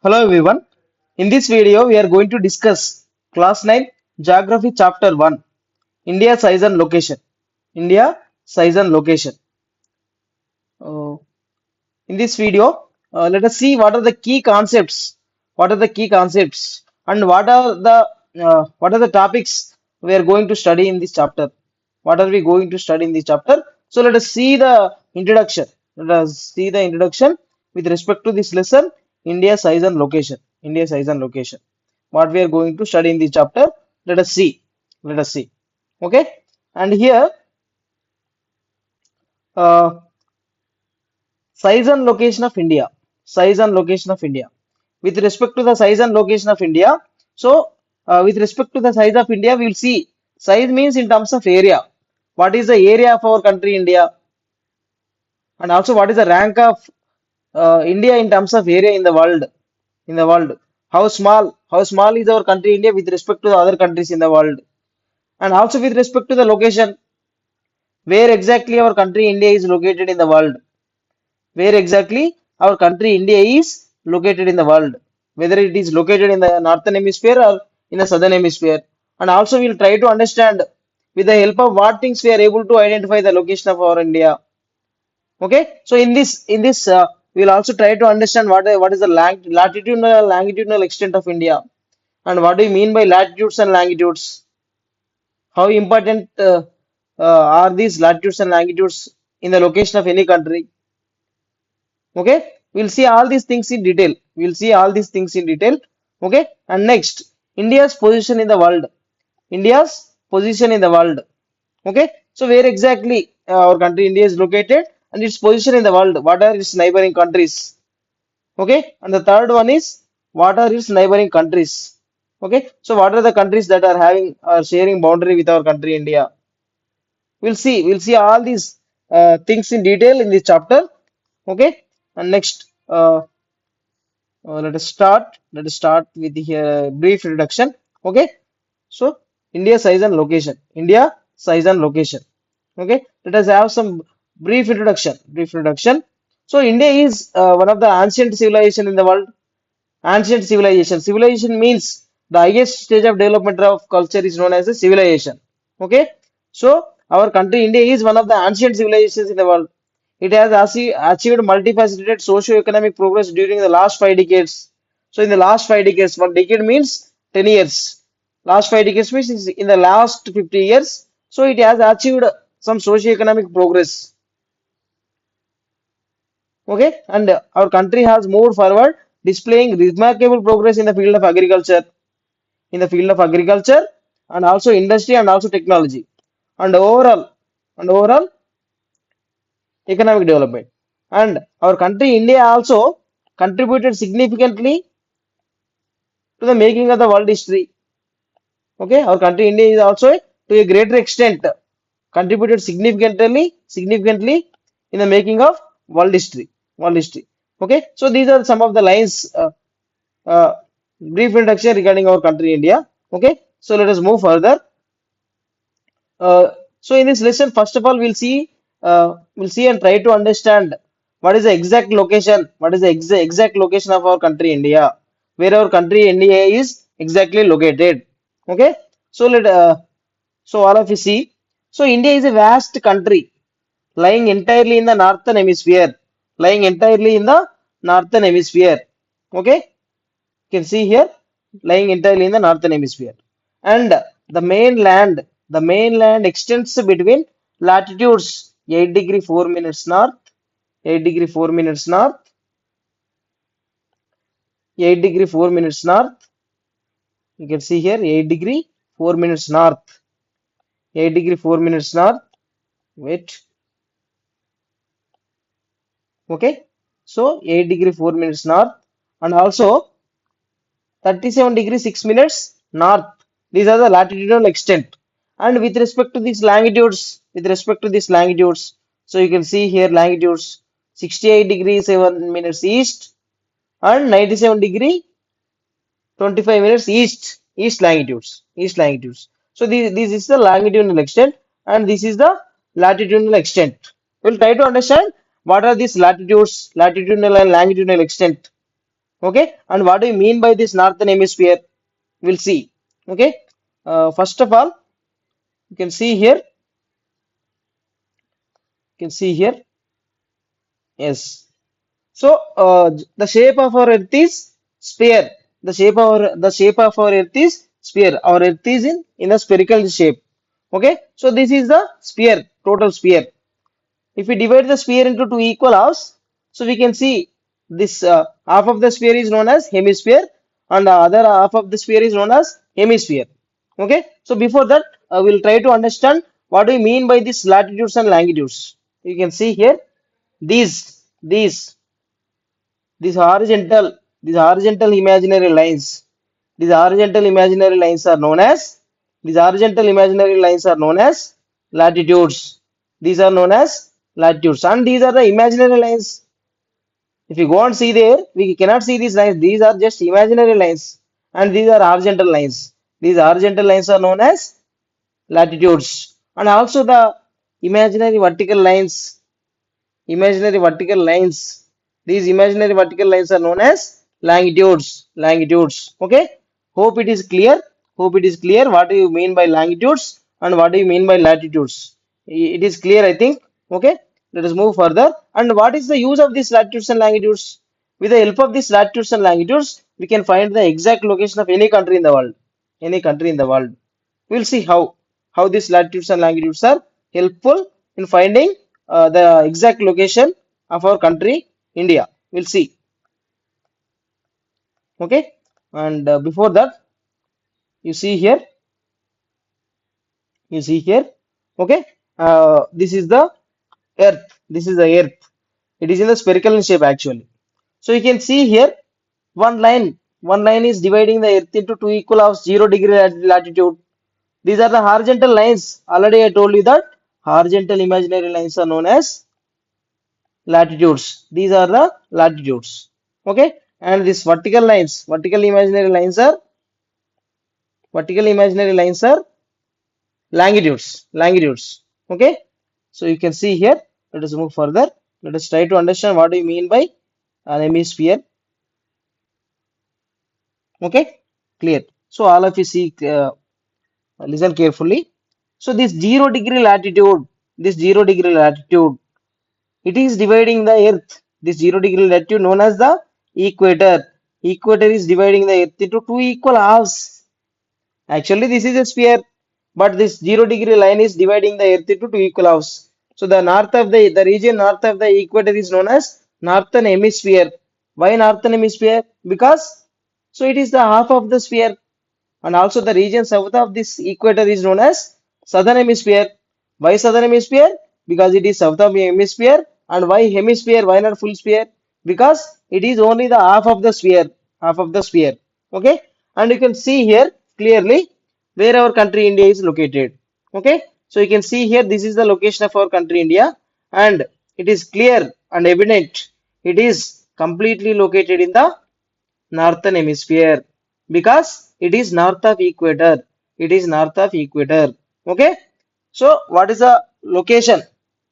Hello everyone. In this video, we are going to discuss Class 9 Geography Chapter 1 India Size and Location. India Size and Location. Uh, in this video, let us see what are the key concepts. What are the key concepts and what are the topics we are going to study in this chapter. What are we going to study in this chapter? So let us see the introduction. Let us see the introduction with respect to this lesson, India size and location. India size and location. What we are going to study in this chapter. Let us see. Let us see. Okay. And here, uh, size and location of India. Size and location of India. With respect to the size and location of India, with respect to the size of India, we will see size means in terms of area. What is the area of our country, India? And also, what is the rank of India in terms of area in the world? In the world, how small is our country, India, with respect to the other countries in the world? And also with respect to the location, where exactly our country, India, is located in the world? Where exactly our country India is located in the world, whether it is located in the northern hemisphere or in the southern hemisphere. And also we'll try to understand with the help of what things we are able to identify the location of our India. Okay, so in this we'll also try to understand what is the latitudinal longitudinal extent of India, and what do you mean by latitudes and longitudes? How important are these latitudes and longitudes in the location of any country? Okay, we'll see all these things in detail. We'll see all these things in detail. Okay, and next, India's position in the world. India's position in the world. Okay, so where exactly our country India is located and its position in the world, what are its neighboring countries? Okay, and the third one is, what are its neighboring countries? Okay, so what are the countries that are having sharing boundary with our country India? We'll see all these things in detail in this chapter. Okay, and next, let us start. Let us start with the brief introduction. Okay, so India size and location. India size and location. Okay, let us have some brief introduction. Brief introduction. So India is one of the ancient civilization in the world. Ancient civilization. Civilization means the highest stage of development of culture is known as a civilization. Okay, so our country India is one of the ancient civilizations in the world. It has achieved multifaceted socio-economic progress during the last 5 decades. So in the last 5 decades, one decade means 10 years. Last 5 decades means in the last 50 years. So it has achieved some socio-economic progress. Okay, and our country has moved forward, displaying remarkable progress in the field of agriculture, and also industry and also technology, and overall economic development. And our country India also contributed significantly to the making of the world history. Okay, our country India is also to a greater extent contributed significantly in the making of world history. World history. Okay, so these are some of the lines. Uh, Brief introduction regarding our country India. Okay, so let us move further. Uh, so in this lesson, first of all, we'll see and try to understand what is the exact location, what is the exact location of our country India, where our country India is exactly located. Okay, so so all of you see. So India is a vast country lying entirely in the northern hemisphere, lying entirely in the northern hemisphere. Okay, you can see here, lying entirely in the northern hemisphere. And the mainland extends between latitudes 8 degree 4 minutes north, 8 degree 4 minutes north, 8 degree 4 minutes north. You can see here 8 degree 4 minutes north, 8 degree 4 minutes north. Wait, okay. So 8 degree 4 minutes north, and also 37 degree 6 minutes north. These are the latitudinal extent. And with respect to these longitudes, so you can see here longitudes 68 degree 7 minutes east and 97 degree 25 minutes east longitudes. So this is the longitudinal extent, and this is the latitudinal extent. We'll try to understand what are these latitudes, latitudinal and longitudinal extent. Okay, and what do you mean by this northern hemisphere? We'll see. Okay, first of all, you can see here. You can see here. Yes. So the shape of our Earth is sphere. The shape of our Earth is sphere. Our Earth is in a spherical shape. Okay. So this is the sphere, total sphere. If we divide the sphere into two equal halves, so we can see this half of the sphere is known as hemisphere, and the other half of the sphere is known as hemisphere. Okay. So before that, we'll try to understand what do we mean by these latitudes and longitudes. You can see here these horizontal imaginary lines. These horizontal imaginary lines are known as latitudes. These are known as latitudes, and these are the imaginary lines. If you go and see there, we cannot see these lines. These are just imaginary lines, and these are horizontal lines. These horizontal lines are known as latitudes, and also the imaginary vertical lines. Imaginary vertical lines. These imaginary vertical lines are known as longitudes. Longitudes. Okay. Hope it is clear. Hope it is clear. What do you mean by longitudes and what do you mean by latitudes? It is clear, I think. Okay. Let us move further. And what is the use of these latitudes and longitudes? With the help of these latitudes and longitudes, we can find the exact location of any country in the world. Any country in the world. We'll see how these latitudes and longitudes are helpful in finding the exact location of our country, India. We'll see. Okay, and before that, you see here, you see here. Okay, this is the Earth. This is the Earth. It is in the spherical shape actually. So you can see here one line. One line is dividing the Earth into two equal halves, 0 degree latitude. These are the horizontal lines. Already I told you that horizontal imaginary lines are known as latitudes. These are the latitudes. Okay, and these vertical imaginary lines are longitudes. Longitudes. Okay, so you can see here. Let us move further. Let us try to understand what do you mean by an hemisphere. Okay, clear. So all of you see, listen carefully. So this 0 degree latitude, it is dividing the earth. This 0 degree latitude known as the equator. Equator is dividing the earth into two equal halves. Actually, this is a sphere, but this 0 degree line is dividing the earth into two equal halves. So the region north of the equator is known as northern hemisphere. Why northern hemisphere? Because so it is the half of the sphere, and also the region south of this equator is known as southern hemisphere. Why southern hemisphere? Because it is south of the hemisphere. And why hemisphere? Why not full sphere? Because it is only the half of the sphere. Half of the sphere. Okay. And you can see here clearly where our country India is located. Okay. So you can see here this is the location of our country India, and it is clear and evident. It is completely located in the northern hemisphere because it is north of equator. It is north of equator. Okay, so what is the location,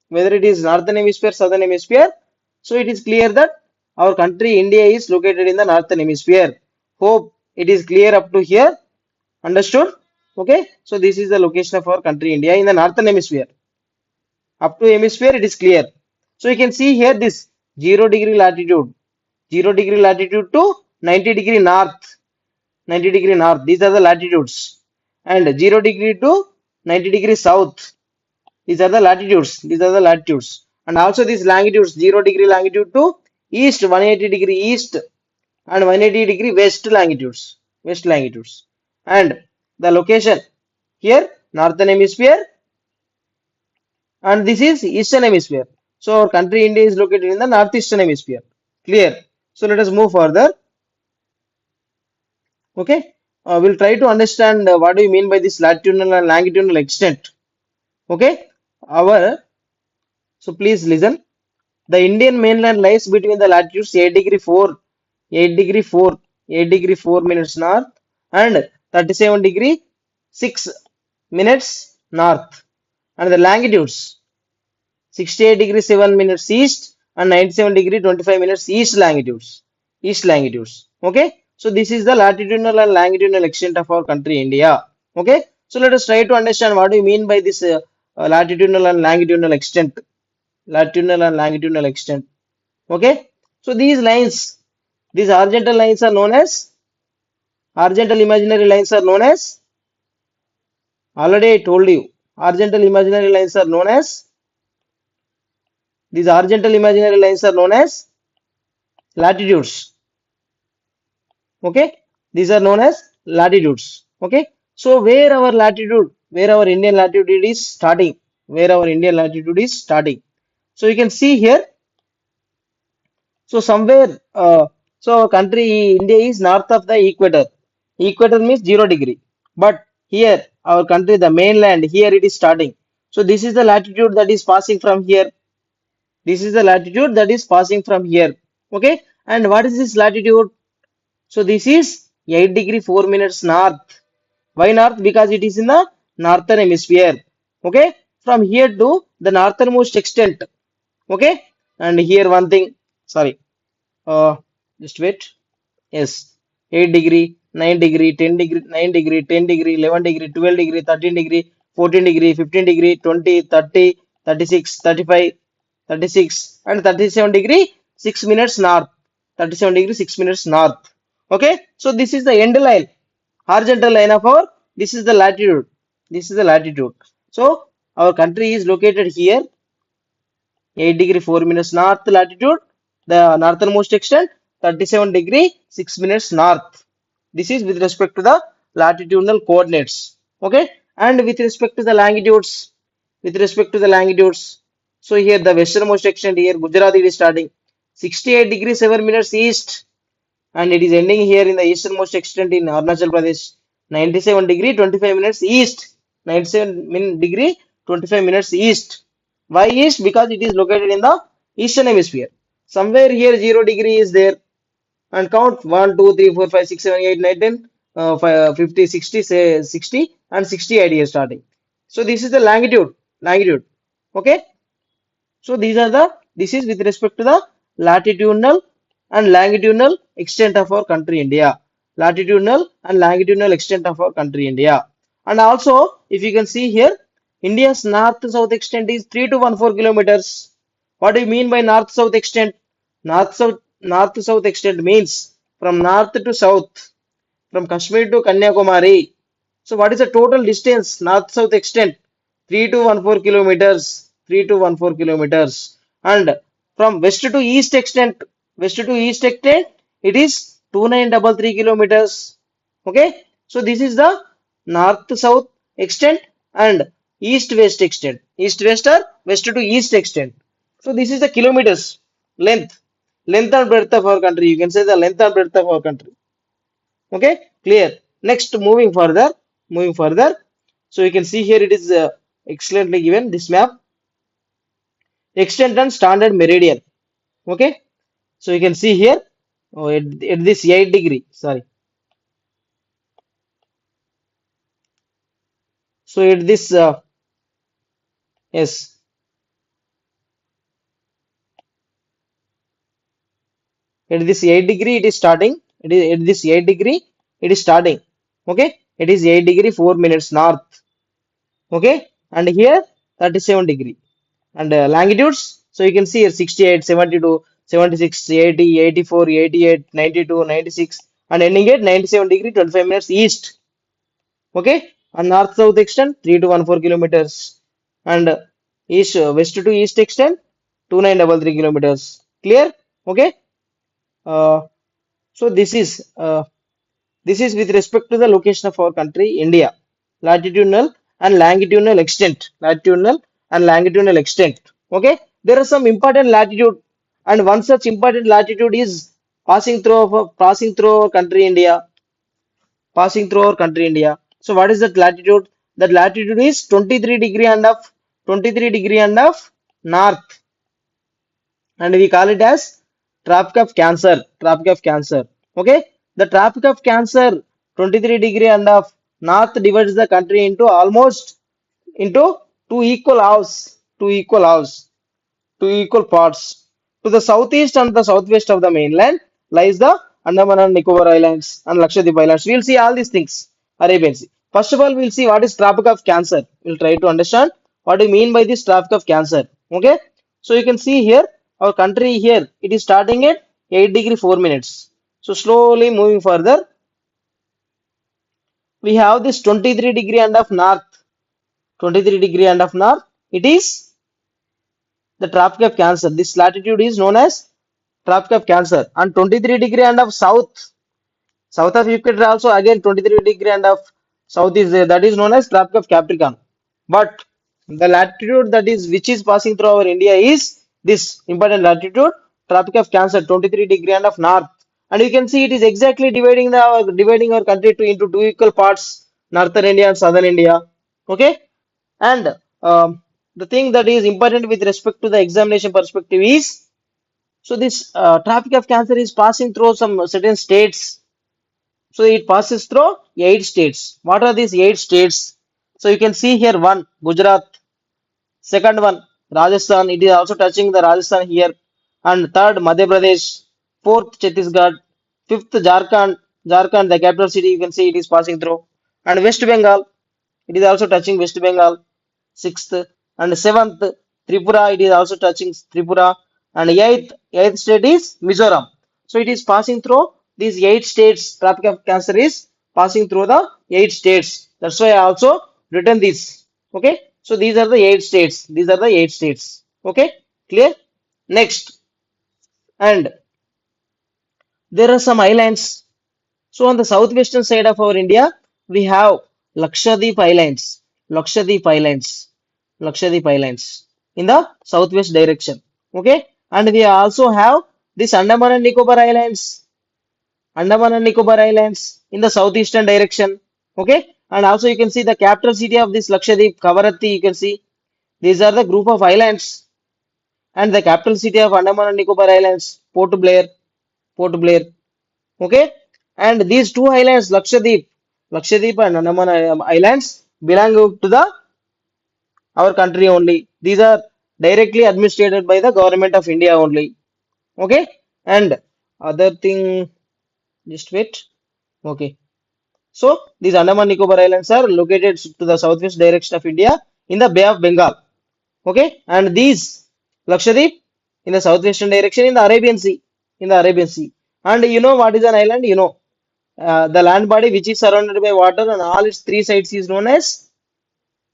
whether it is northern hemisphere, southern hemisphere? So it is clear that our country India is located in the northern hemisphere. Hope it is clear up to here. Understood? Okay, so this is the location of our country India in the northern hemisphere. Up to hemisphere it is clear. So you can see here this 0 degree latitude, 0 degree latitude to 90 degree north. 90 degree north, these are the latitudes, and 0 degree to 90 degree south, these are the latitudes. These are the latitudes, and also these longitudes, 0 degree longitude to east, 180 degree east, and 180 degree west longitudes. West longitudes, and the location here northern hemisphere, and this is eastern hemisphere. So our country India is located in the northeastern hemisphere. Clear? So let us move further. Okay, we'll try to understand what do you mean by this latitudinal and longitudinal extent. Okay, our so please listen. The Indian mainland lies between the latitudes 8 degree 4, 8 degree 4 minutes north, and 37 degree 6 minutes north, and the longitudes 68 degree 7 minutes east and 97 degree 25 minutes east longitudes. east longitudes. Okay, so this is the latitudinal and longitudinal extent of our country India. Okay, so let us try to understand what do you mean by this latitudinal and longitudinal extent. Latitudinal and longitudinal extent. Okay, so these lines, these horizontal lines are known as, horizontal imaginary lines are known as, already I told you, horizontal imaginary lines are known as, these horizontal imaginary lines are known as latitudes. Okay, these are known as latitudes. Okay, so where our Indian latitude is starting, where our Indian latitude is starting, so you can see here. So somewhere, so our country India is north of the equator. Equator means 0 degree, but here our country, the mainland, here it is starting. So this is the latitude that is passing from here. This is the latitude that is passing from here. Okay, and what is this latitude? So this is 8 degree 4 minutes north. Why north? Because it is in the northern hemisphere. Okay, from here to the northernmost extent. Okay, and here one thing. Sorry, uh, just wait. Yes, 8 degree, 9 degree, 10 degree, 9 degree, 10 degree, 11 degree, 12 degree, 13 degree, 14 degree, 15 degree, 20, 30, 36, 35, 36, and 37 degree 6 minutes north. 37 degree 6 minutes north. Okay, so this is the end line, horizontal line of our, this is the latitude. This is the latitude. So our country is located here, 8 degree 4 minutes north latitude, the northernmost extent, 37 degree 6 minutes north. This is with respect to the latitudinal coordinates. Okay, and with respect to the longitudes, with respect to the longitudes, so here the westernmost extent here, Gujarat it is starting 68 degree 7 minutes east, and it is ending here in the easternmost extent in Arunachal Pradesh, 97 degree 25 minutes east, 97 degree 25 minutes east. Why east? Because it is located in the eastern hemisphere. Somewhere here 0 degree is there, and count 1, 2, 3, 4, 5, 6, 7, 8, 9, 10, 50, 60, say 60, and 68 here starting. So this is the longitude, longitude. Okay, so these are the, this is with respect to the latitudinal and longitudinal extent of our country India. Latitudinal and longitudinal extent of our country India. And also, if you can see here, India's north-south extent is 3 to 14 kilometers. What do you mean by north-south extent? North-south extent means from north to south, from Kashmir to Kanyakumari. So what is the total distance, north-south extent? 3 to 14 kilometers. 3 to 14 kilometers. And from west to east extent, it is 2933 kilometers. Okay. So this is the north-south extent and east-west extent. East-west or west to east extent. So this is the kilometers length. Length and breadth of our country. You can say the length and breadth of our country. Okay, clear. Next, moving further, so you can see here it is excellently given this map, extent and standard meridian. Okay, so you can see here, oh, at this 8 degree, sorry, so at this yes, at this 8 degree it is starting, it is at this 8 degree it is starting. Okay, it is 8 degree 4 minutes north. Okay, and here 37 degree, and longitudes, so you can see here 68, 72, 76, 80, 84, 88, 92, 96, and ending at 97 degree 25 minutes east. Okay, and north south extent 3 to 14 kilometers, and east west to east extent 2933 kilometers. Clear? Okay, uh, so this is with respect to the location of our country India, latitudinal and longitudinal extent, latitudinal and longitudinal extent. Okay, there are some important latitude, and one such important latitude is passing through our country India, passing through our country India. So what is that latitude? That latitude is 23 degree and of 23 degree and of north, and we call it as Tropic of Cancer. Tropic of Cancer. Okay, the Tropic of Cancer 23 degree and of north divides the country into almost into two equal halves, two equal halves, two equal parts. To the southeast and the southwest of the mainland lies the Andaman and Nicobar Islands and Lakshadweep Islands. We'll see all these things. Arabian Sea. First of all, we'll see what is Tropic of Cancer. We'll try to understand what do you mean by this Tropic of Cancer. Okay. So you can see here, our country here, it is starting at 8 degree 4 minutes. So slowly moving further, we have this 23 degree and of north. 23 degree and of north. It is the Tropic of Cancer. This latitude is known as Tropic of Cancer. And 23 degree and of south. South of equator also again 23 degree and of south is there. That is known as Tropic of Capricorn. But the latitude that is which is passing through our India is this important latitude, Tropic of Cancer, 23 degree and of north. And you can see it is exactly dividing our country into two equal parts, northern India and southern India. Okay, and the thing that is important with respect to the examination perspective is, so this Tropic of Cancer is passing through some certain states. So it passes through 8 states. What are these 8 states? So you can see here one, Gujarat. Second one, Rajasthan. It is also touching the Rajasthan here. And third, Madhya Pradesh. Fourth, Chhattisgarh. Fifth, Jharkhand. Jharkhand, the capital city, you can see it is passing through. And West Bengal. It is also touching West Bengal. Sixth and seventh, Tripura. It is also touching Tripura. And eighth state is Mizoram. So it is passing through these 8 states. Tropic of Cancer is passing through the 8 states. That's why I also written this. Okay. So these are the 8 states. These are the 8 states. Okay. Clear? Next. And there are some islands. So on the southwestern side of our India, we have Lakshadweep Islands. Lakshadweep Islands. Lakshadweep Islands in the southwest direction. Okay. And we also have this Andaman and Nicobar Islands. Andaman and Nicobar Islands in the southeastern direction. Okay. And also you can see the capital city of this Lakshadweep, Kavaratti, you can see. These are the group of islands. And the capital city of Andaman and Nicobar Islands, Port Blair. Port Blair. Okay. And these two islands, Lakshadweep and Andaman Islands, belong to the our country only. These are directly administered by the government of India only. Okay. And other thing, just wait. Okay. So these Andaman Nicobar Islands are located to the southwest direction of India in the Bay of Bengal. Okay. And these Lakshadweep in the southwestern direction in the Arabian Sea. In the Arabian Sea. And you know what is an island? You know, the land body which is surrounded by water on all its three sides is known as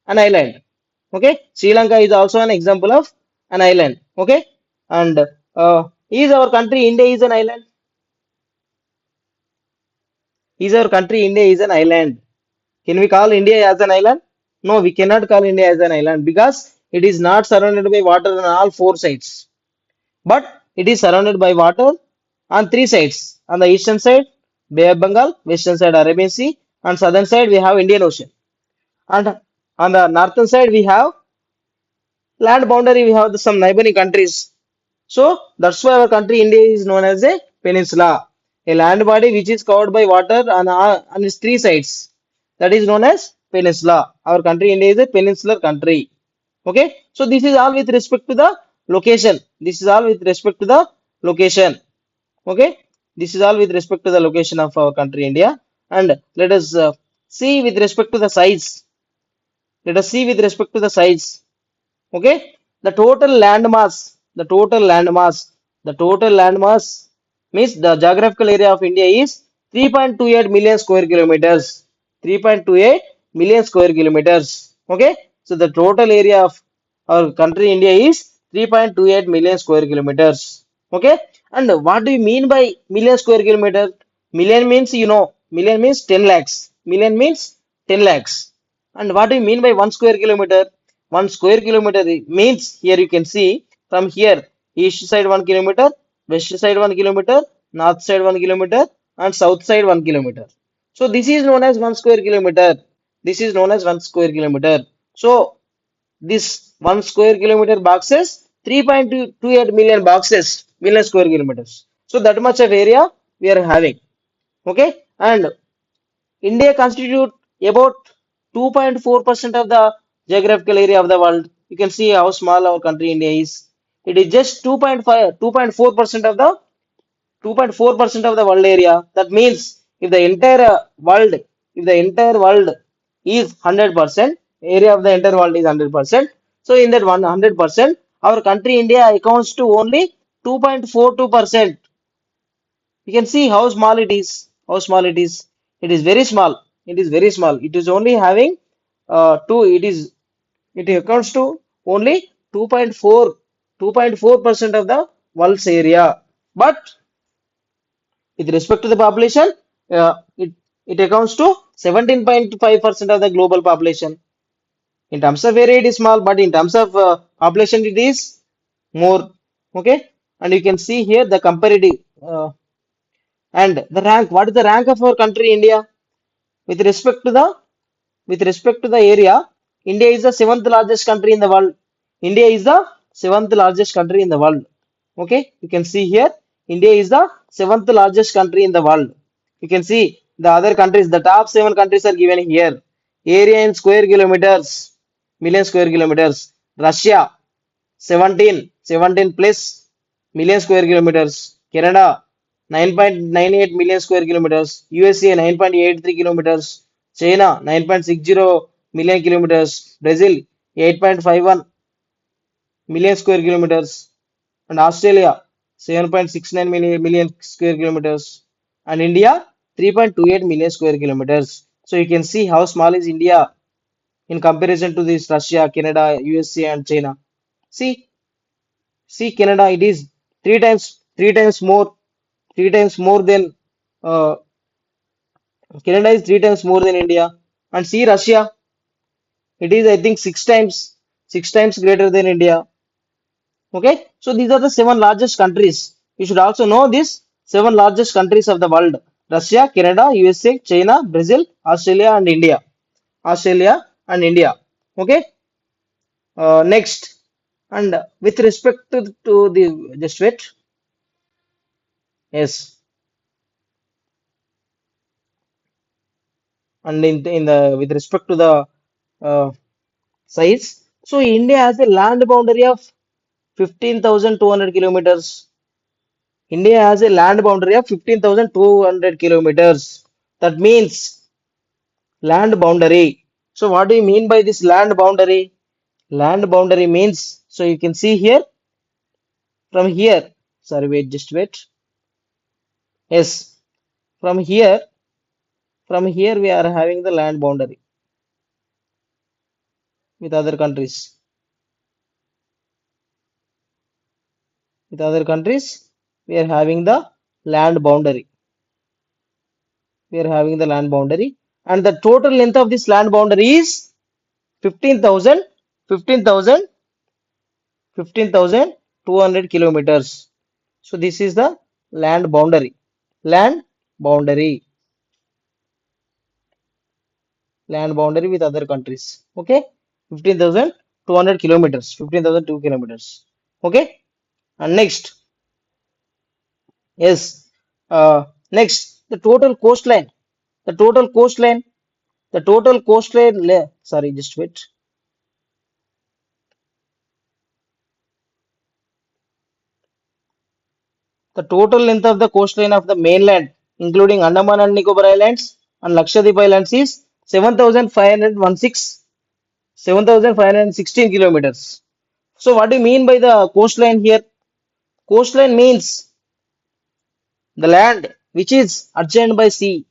an island. Okay, Sri Lanka is also an example of an island. Okay, and is our country India is an island? Is our country India is an island? Can we call India as an island? No, we cannot call India as an island because it is not surrounded by water on all four sides. But it is surrounded by water on three sides. On the eastern side, Bay of Bengal, western side, Arabian Sea, and southern side, we have Indian Ocean. And on the northern side, we have land boundary, we have some neighboring countries. So that's why our country India is known as a peninsula, a land body which is covered by water on its three sides. That is known as peninsula. Our country India is a peninsular country. Okay, so this is all with respect to the location. This is all with respect to the location. Okay, this is all with respect to the location of our country India. And let us see with respect to the size. Let us see with respect to the size. Okay, the total landmass, the total landmass means the geographical area of India is 3.28 million square kilometers. 3.28 million square kilometers. Okay, so the total area of our country India is 3.28 million square kilometers. Okay, and what do you mean by million square kilometer? Million means, you know, million means 10 lakhs. Million means 10 lakhs. And what do you mean by 1 square kilometer? 1 square kilometer means, here you can see, from here east side 1 kilometer, west side 1 kilometer, north side 1 kilometer, and south side 1 kilometer. So this is known as 1 square kilometer. This is known as 1 square kilometer. So this 1 square kilometer boxes 3.28 million boxes, million square kilometers. So that much of area we are having. Okay, and India constitute about 2.4% of the geographical area of the world. You can see how small our country India is. It is just 2.5, 2.4% of the 2.4% of the world area. That means if the entire world, if the entire world is 100%, area of the entire world is 100%. So in that 100%, our country India accounts to only 2.42%. You can see how small it is. How small it is. It is very small. It is very small. It is only having two. It accounts to only 2.4% of the world's area. But with respect to the population, uh, it it accounts to 17.5% of the global population. In terms of area, it is small, but in terms of population, it is more. Okay, and you can see here the comparative. And the rank, what is the rank of our country, India? With respect to the area, India is the seventh largest country in the world. India is the seventh largest country in the world. Okay, you can see here, India is the seventh largest country in the world. You can see the other countries, the top seven countries are given here. Area in square kilometers, million square kilometers. Russia, 17 plus million square kilometers. Canada, 9.98 million square kilometers. USA, 9.83 kilometers. China, 9.60 million kilometers. Brazil, 8.51 million square kilometers. And Australia, 7.69 million square kilometers. And India, 3.28 million square kilometers. So you can see how small is India in comparison to this Russia, Canada, USA, and China. See, See Canada, it is three times more than uh, Canada is three times more than India. And see Russia, it is I think six times greater than India. Okay, so these are the seven largest countries. You should also know this seven largest countries of the world: Russia, Canada, USA, China, Brazil, Australia, and India. Australia and India. Okay, next, and with respect to the just wait. Yes. And in the with respect to the uh, size, so India has a land boundary of 15,200 kilometers. India has a land boundary of 15,200 kilometers. That means land boundary. So what do you mean by this land boundary? Land boundary means, so you can see here, from here, sorry, wait, just wait. Yes, from here, we are having the land boundary with other countries. With other countries, we are having the land boundary. We are having the land boundary, and the total length of this land boundary is 15,000, 15,000, 15,200 kilometers. So this is the land boundary. Land boundary. Land boundary with other countries. Okay, 15,200 kilometers. 15,002 kilometers. Okay, and next, yes, next, the total coastline. The total coastline. The total coastline. Sorry, just wait. The total length of the coastline of the mainland, including Andaman and Nicobar Islands and Lakshadweep Islands, is 7,516 kilometers. So, what do you mean by the coastline here? Coastline means the land which is adjoined by sea.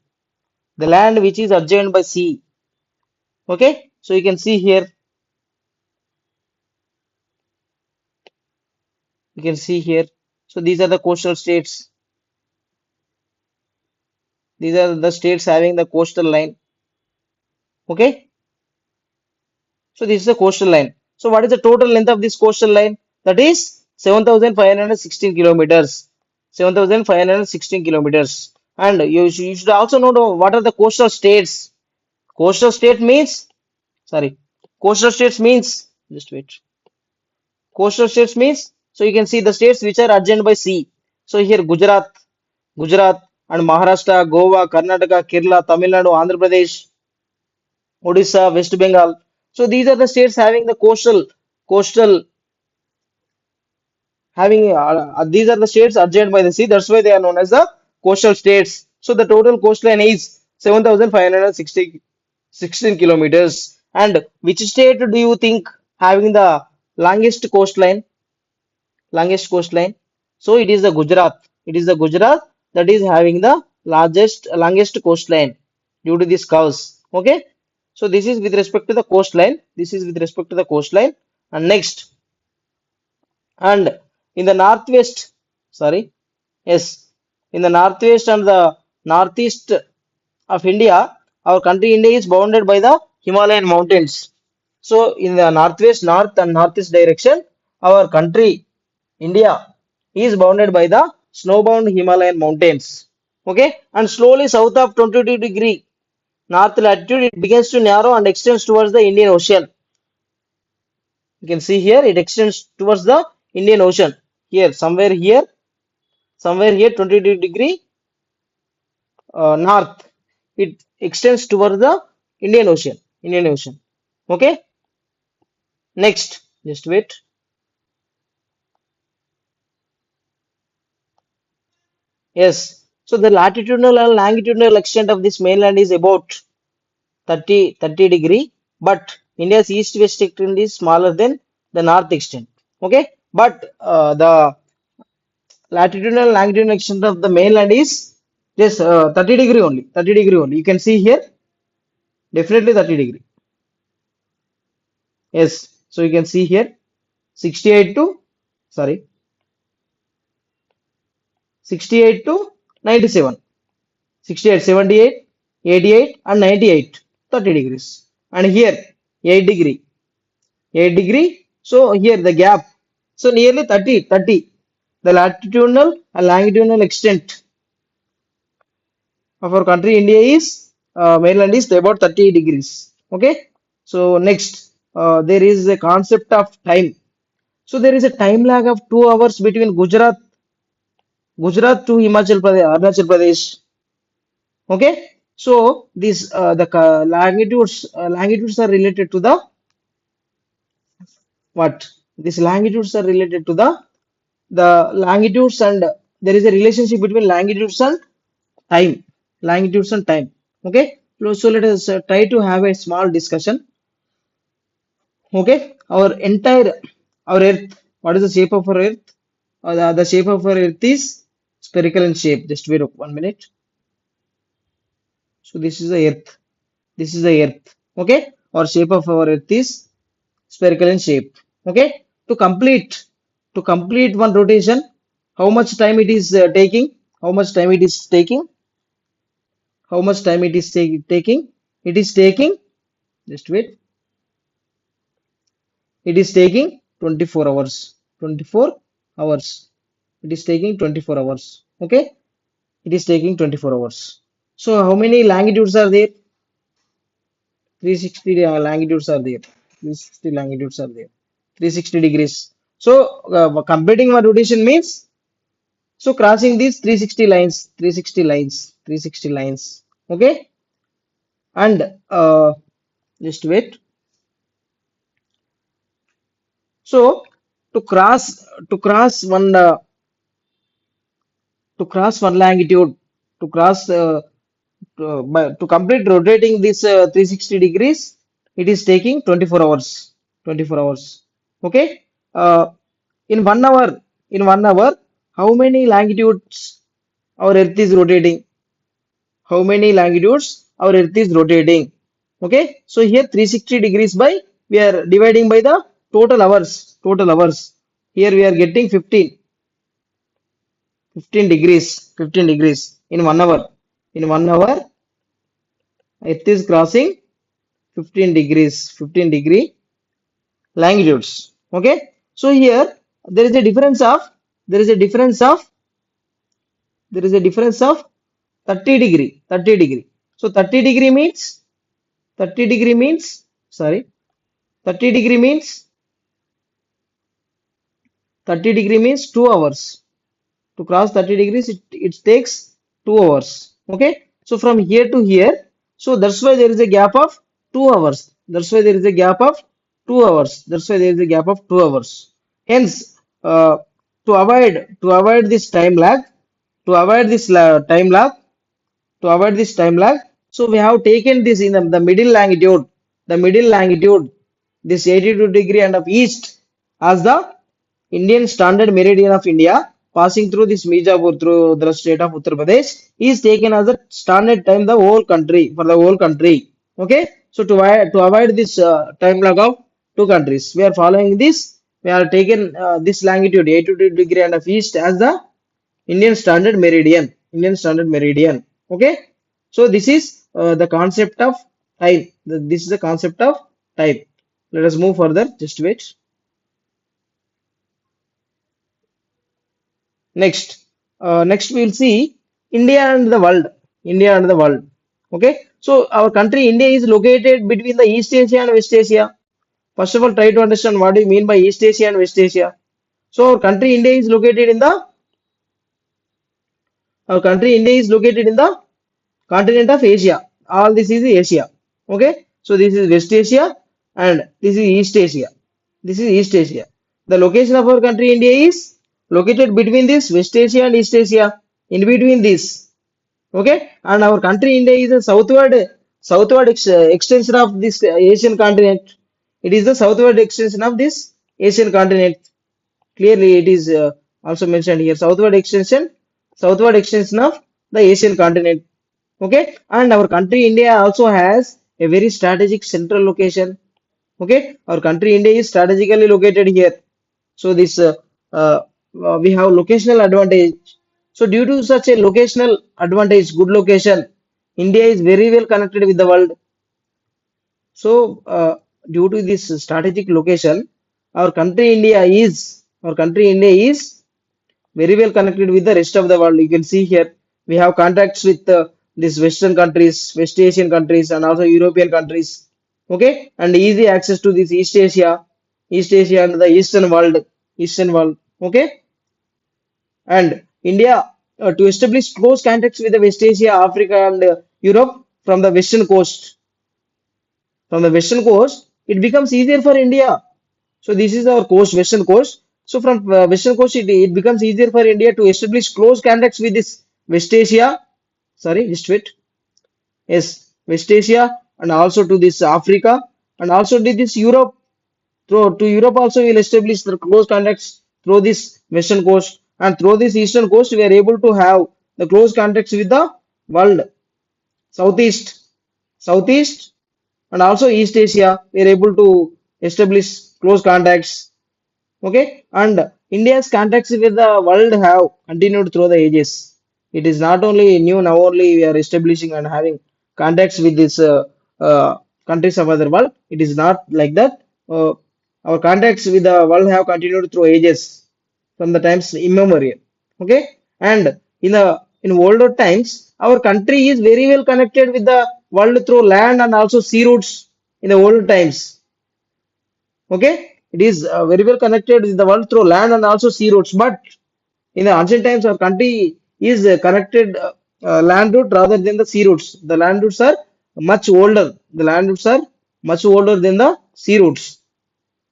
The land which is adjoined by sea. Okay, so you can see here. You can see here. So, these are the coastal states. These are the states having the coastal line. Okay, so this is the coastal line. So what is the total length of this coastal line? That is 7,516 kilometers. 7,516 kilometers. And you should also know what are the coastal states. Coastal state means, sorry, coastal states means, just wait. Coastal states means, so you can see the states which are adjoined by sea. So here Gujarat and Maharashtra, Goa, Karnataka, Kerala, Tamil Nadu, Andhra Pradesh, Odisha, West Bengal. So these are the states having the coastal having these are the states adjoined by the sea. That's why they are known as the coastal states. So the total coastline is 7,516 kilometers. And which state do you think having the longest coastline? Longest coastline. So it is the Gujarat. It is the Gujarat that is having the longest coastline due to these curves. Okay. So this is with respect to the coastline. This is with respect to the coastline. And next, and in the northwest, sorry, yes, in the northwest and the northeast of India, our country India is bounded by the Himalayan mountains. So in the northwest, north and northeast direction, our country India is bounded by the snowbound Himalayan mountains. Okay, and slowly south of 22-degree north latitude, it begins to narrow and extends towards the Indian Ocean. You can see here it extends towards the Indian Ocean. Here, somewhere here, 22-degree north, it extends towards the Indian Ocean. Indian Ocean. Okay. Next, just wait. Yes. So the latitudinal and longitudinal extent of this mainland is about 30 degree, but India's east-west extent is smaller than the north extent. Okay. But the latitudinal and longitudinal extent of the mainland is just 30 degree only. 30 degree only. You can see here, definitely 30 degree. Yes. So you can see here 68 to, sorry, 68 to 97. 68, 78, 88 and 98, 30 degrees. And here 8 degree, 8 degree. So here the gap. So nearly 30. The latitudinal and longitudinal extent of our country India is mainland is about 30 degrees. Okay. So next, there is a concept of time. So there is a time lag of 2 hours between Gujarat to Himachal Pradesh, Arunachal Pradesh. Okay. So this the longitudes are related to the what? These longitudes are related to the longitudes, and there is a relationship between longitudes and time. Longitudes and time. Okay. So let us try to have a small discussion. Okay. Our Earth. What is the shape of our Earth? The shape of our Earth is spherical in shape. Just wait 1 minute. So this is the Earth. This is the Earth. Okay. Our shape of our Earth is spherical in shape. Okay. To complete one rotation, how much time it is taking? How much time it is taking? How much time it is taking? It is taking. Just wait. It is taking 24 hours. 24 hours. It is taking 24 hours. Okay. It is taking 24 hours. So how many longitudes are there? 360 longitudes are there. 360 longitudes are there. 360 degrees. So completing one rotation means, so crossing these 360 lines, 360 lines, 360 lines. Okay. And just wait. So to cross one longitude, to cross to complete rotating this 360 degrees, it is taking 24 hours. 24 hours. Okay. uh, in 1 hour, in 1 hour, how many longitudes our earth is rotating? How many longitudes our earth is rotating? Okay. So here 360 degrees by, we are dividing by the total hours. Total hours, here we are getting 15 degrees. 15 degrees in 1 hour. In 1 hour, Earth is crossing 15 degrees, 15 degree longitudes. Okay. So here there is a difference of, there is a difference of, there is a difference of 30 degree, 30 degree. So 30 degree means, 30 degree means, sorry, 30 degree means, 30 degree means 2 hours. To cross 30 degrees, it takes 2 hours. Okay. So from here to here, so that's why there is a gap of 2 hours. That's why there is a gap of 2 hours. That's why there is a gap of 2 hours. Hence, to avoid this time lag, to avoid this time lag, to avoid this time lag, so we have taken this in the middle longitude, this 82 degree and of east as the Indian standard meridian of India, passing through this Mijapur through the state of Uttar Pradesh, is taken as a standard time the whole country for the whole country. Okay, so to avoid this time lag of two countries, we are following this. We are taken this longitude 82 degree and of east as the Indian Standard Meridian. Indian Standard Meridian. Okay. So this is the concept of time. This is the concept of time. Let us move further. Just wait. Next. Next we will see India and the world. India and the world. Okay. So our country India is located between the East Asia and West Asia. First of all, try to understand what do you mean by East Asia and West Asia. So our country India is located in the continent of Asia. All this is Asia. Okay. So this is West Asia and this is East Asia. This is East Asia. The location of our country India is located between this West Asia and East Asia. In between this. Okay. And our country India is a southward extension of this Asian continent. It is the southward extension of this Asian continent. Clearly, it is also mentioned here. Southward extension of the Asian continent. Okay, and our country India also has a very strategic central location. Okay, our country India is strategically located here. So this uh, we have locational advantage. So due to such a locational advantage, good location, India is very well connected with the world. So due to this strategic location, our country India is very well connected with the rest of the world. You can see here we have contacts with these Western countries, West Asian countries, and also European countries. Okay, and easy access to this East Asia and the Eastern world. Okay, and India to establish close contacts with the West Asia, Africa, and Europe from the western coast. From the western coast, it becomes easier for India. So this is our coast, western coast. So from western coast, it becomes easier for India to establish close contacts with this West Asia. Sorry, just wait. Yes, West Asia and also to this Africa and also to this Europe. Through to Europe also we will establish the close contacts through this western coast, and through this eastern coast we are able to have the close contacts with the world. Southeast, Southeast and also East Asia we are able to establish close contacts. Okay, and India's contacts with the world have continued through the ages. It is not only new, now only we are establishing and having contacts with these countries of other world. It is not like that. Our contacts with the world have continued through ages from the times immemorial. Okay, and in older times, our country is very well connected with the world through land and also sea routes in the older times. Okay, it is very well connected with the world through land and also sea routes. But in the ancient times, our country is connected land route rather than the sea routes. The land routes are much older. The land routes are much older than the sea routes.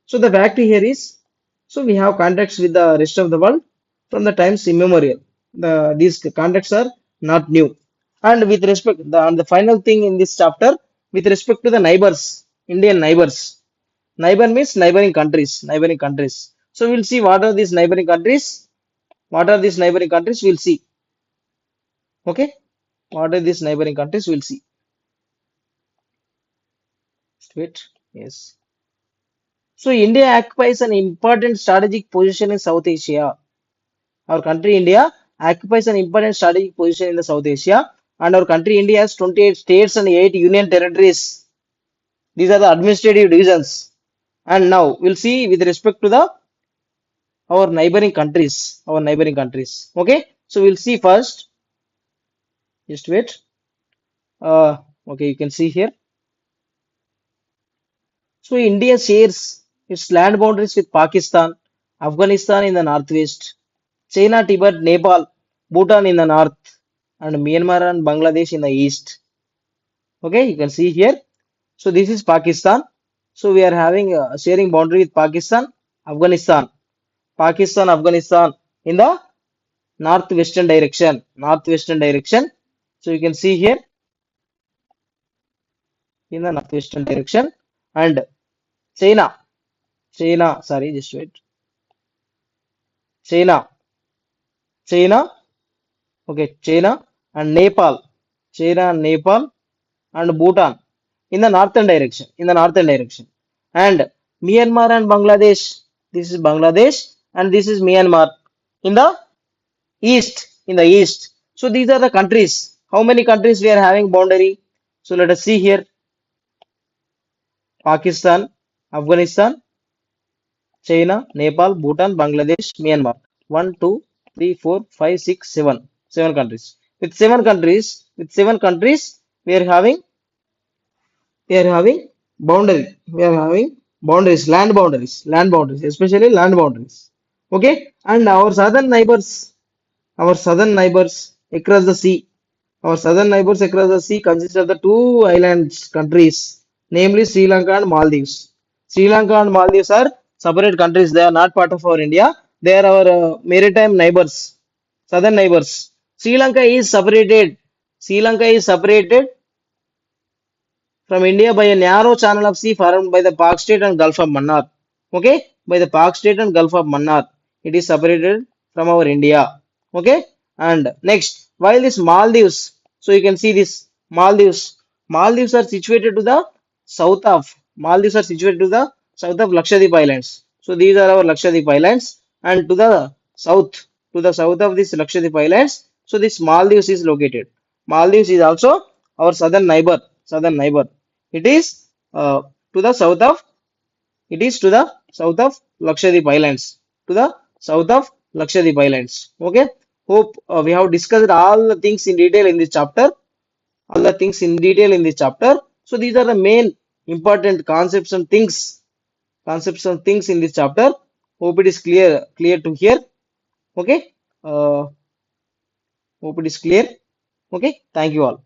So the fact here is, so we have contacts with the rest of the world from the times immemorial. These contacts are not new. And with respect, and the final thing in this chapter, with respect to the neighbors, Indian neighbors. Neighbor means neighboring countries, neighboring countries. So we'll see what are these neighboring countries. What are these neighboring countries? We'll see. Okay. What are these neighboring countries? We'll see. Just wait. Yes. So India occupies an important strategic position in South Asia. Our country India occupies an important strategic position in the South Asia, and our country India has 28 states and 8 union territories. These are the administrative divisions. And now we'll see with respect to the our neighboring countries. Okay, so we'll see first. Just wait. Okay, you can see here. So India shares its land boundaries with Pakistan, Afghanistan in the northwest, China, Tibet, Nepal, Bhutan in the north, and Myanmar and Bangladesh in the east. Okay, you can see here. So this is Pakistan. So we are having sharing boundary with Pakistan, Afghanistan, Pakistan, Afghanistan. in the northwestern direction. Northwestern direction. So you can see here in the northwestern direction. And China, China, sorry, just wait. China, China, okay, China and Nepal, China and Nepal and Bhutan in the northern direction, in the northern direction. And Myanmar and Bangladesh, this is Bangladesh and this is Myanmar in the east, in the east. So these are the countries. How many countries we are having boundary? So let us see here. Pakistan, Afghanistan, China, Nepal, Bhutan, Bangladesh, Myanmar. One, 2, 3, 4, 5, 6, 7. 7 countries. With seven countries, we are having boundary. We are having boundaries, land boundaries, especially land boundaries. Okay, and our southern neighbors across the sea. Our southern neighbors across the sea consist of the two islands countries, namely Sri Lanka and Maldives. Sri Lanka and Maldives are separate countries. They are not part of our India. They are our maritime neighbors, southern neighbors. Sri Lanka is separated. Sri Lanka is separated from India by a narrow channel of sea formed by the Pak State and Gulf of Mannar. Okay, by the Pak State and Gulf of Mannar, it is separated from our India. Okay, and next, while this Maldives, so you can see this Maldives. Maldives are situated to the south of Maldives are situated to the south of Lakshadweep Islands. So these are our Lakshadweep Islands, and to the south of this Lakshadweep Islands, so this Maldives is located. Maldives is also our southern neighbor. It is to the south of it is to the south of Lakshadweep Islands. To the south of Lakshadweep Islands. Okay. Hope we have discussed all the things in detail in this chapter. All the things in detail in this chapter. So these are the main important concepts and things in this chapter. Hope it is clear to hear. Okay. Hope it is clear. Okay. Thank you all.